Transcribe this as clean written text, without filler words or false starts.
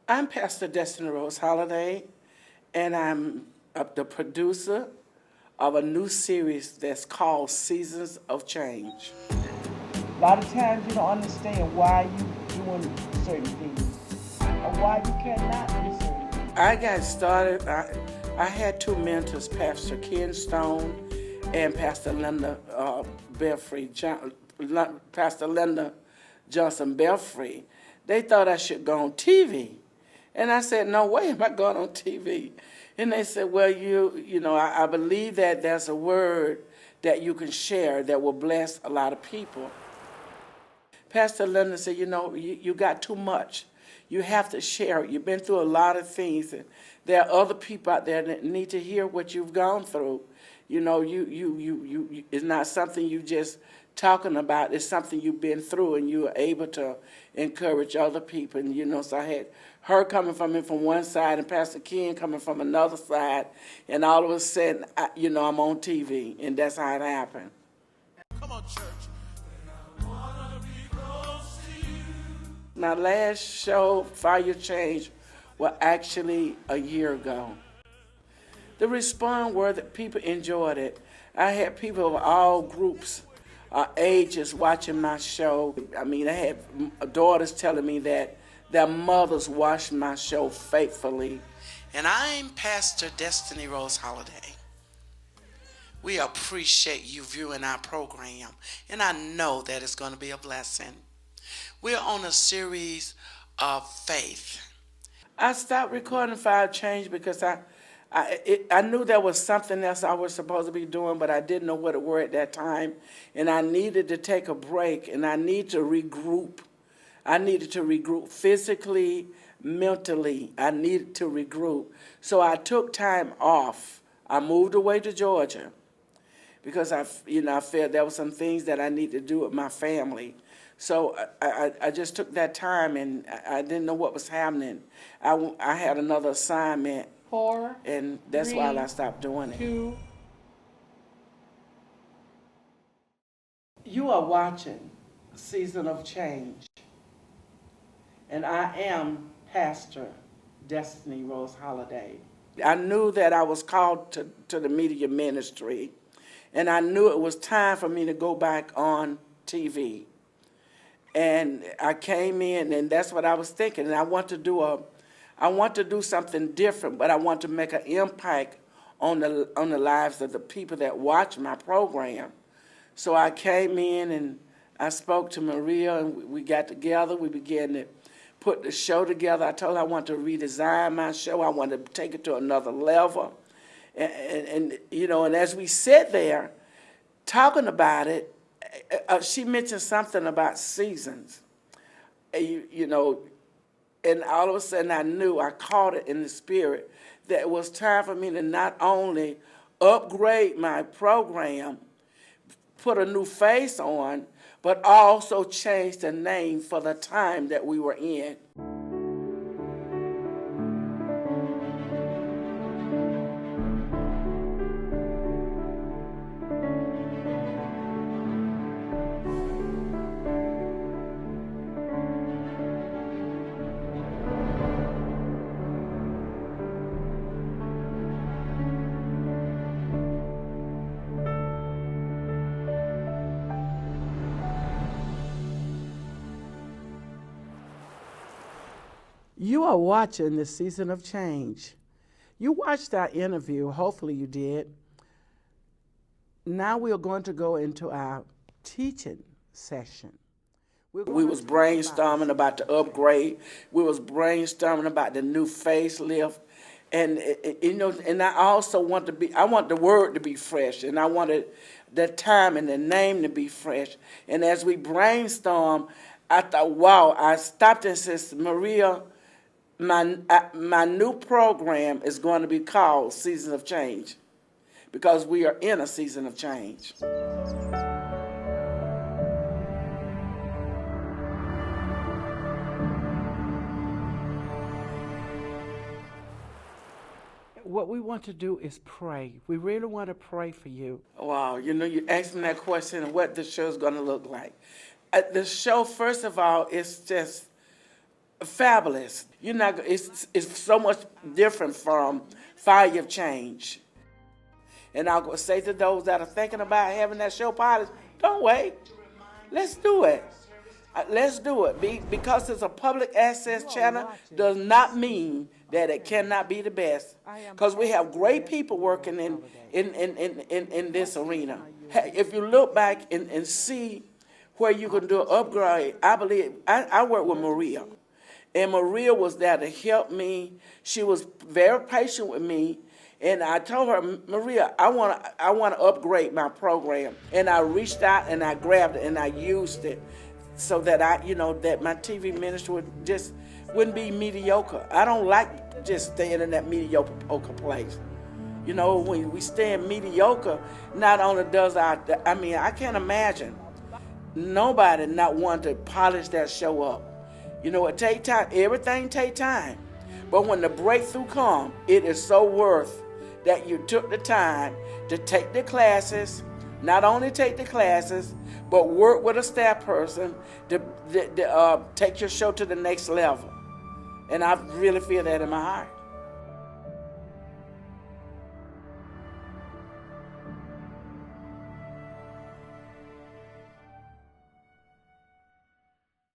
I'm Pastor Destiny Rose Holiday, and I'm the producer of a new series that's called Seasons of Change. A lot of times you don't understand why you doing certain things or why you cannot do certain things. I got started, I had two mentors, Pastor Ken Stone and Pastor Linda Pastor Linda Johnson Belfry. They thought I should go on TV. And I said, no way am I going on TV. And they said, well, I believe that there's a word that you can share that will bless a lot of people. Pastor Linda said, you got too much. You have to share it. You've been through a lot of things. And there are other people out there that need to hear what you've gone through. It's not something you just talking about. It's something you've been through, and you are able to encourage other people. And, so I had her coming from one side and Pastor Ken coming from another side. And all of a sudden, I'm on TV, and that's how it happened. Come on, church. My last show, Fire Change, was actually a year ago. The response were that people enjoyed it. I had people of all groups, ages watching my show. I had daughters telling me that their mothers watched my show faithfully. And I'm Pastor Destiny Rose Holiday. We appreciate you viewing our program, and I know that it's going to be a blessing. We're on a series of faith. I stopped recording Fire Change because I knew there was something else I was supposed to be doing, but I didn't know what it were at that time. And I needed to take a break, and I needed to regroup. I needed to regroup physically, mentally. I needed to regroup. So I took time off. I moved away to Georgia because I felt there were some things that I needed to do with my family. So I just took that time, and I didn't know what was happening. I had another assignment. 4, And that's 3, why I stopped doing it. 2. You are watching Season of Change. And I am Pastor Destiny Rose Holiday. I knew that I was called to the media ministry, and I knew it was time for me to go back on TV. And I came in, and that's what I was thinking. And I want to do something different, but I want to make an impact on the lives of the people that watch my program. So I came in and I spoke to Maria, and we got together. We began to put the show together. I told her I want to redesign my show. I want to take it to another level. And as we sat there talking about it, she mentioned something about seasons, and all of a sudden I caught it in the spirit that it was time for me to not only upgrade my program, put a new face on, but also change the name for the time that we were in. You are watching the Season of Change. You watched our interview, hopefully you did. Now we are going to go into our teaching session. We was brainstorming about the upgrade. We was brainstorming about the new facelift. And I also want the word to be fresh, and I wanted the time and the name to be fresh. And as we brainstorm, I thought, wow, I stopped and said, Maria, my new program is going to be called Season of Change, because we are in a season of change. What we want to do is pray. We really want to pray for you. Wow, you asked me that question, what the show's going to look like. The show, first of all, is just fabulous. You're not. It's so much different from Fire of Change. And I'll go say to those that are thinking about having that show pilot, don't wait. Let's do it. Let's do it. Because it's a public access channel does not mean that it cannot be the best. Because we have great people working in this arena. If you look back and see where you can do an upgrade, I believe, I work with Maria. And Maria was there to help me. She was very patient with me. And I told her, Maria, I want to upgrade my program. And I reached out and I grabbed it and I used it so that that my TV ministry wouldn't be mediocre. I don't like just staying in that mediocre place. When we stay in mediocre, not only does I can't imagine nobody not want to polish that show up. It take time. Everything take time. But when the breakthrough comes, it is so worth that you took the time to take the classes, not only take the classes, but work with a staff person to take your show to the next level. And I really feel that in my heart.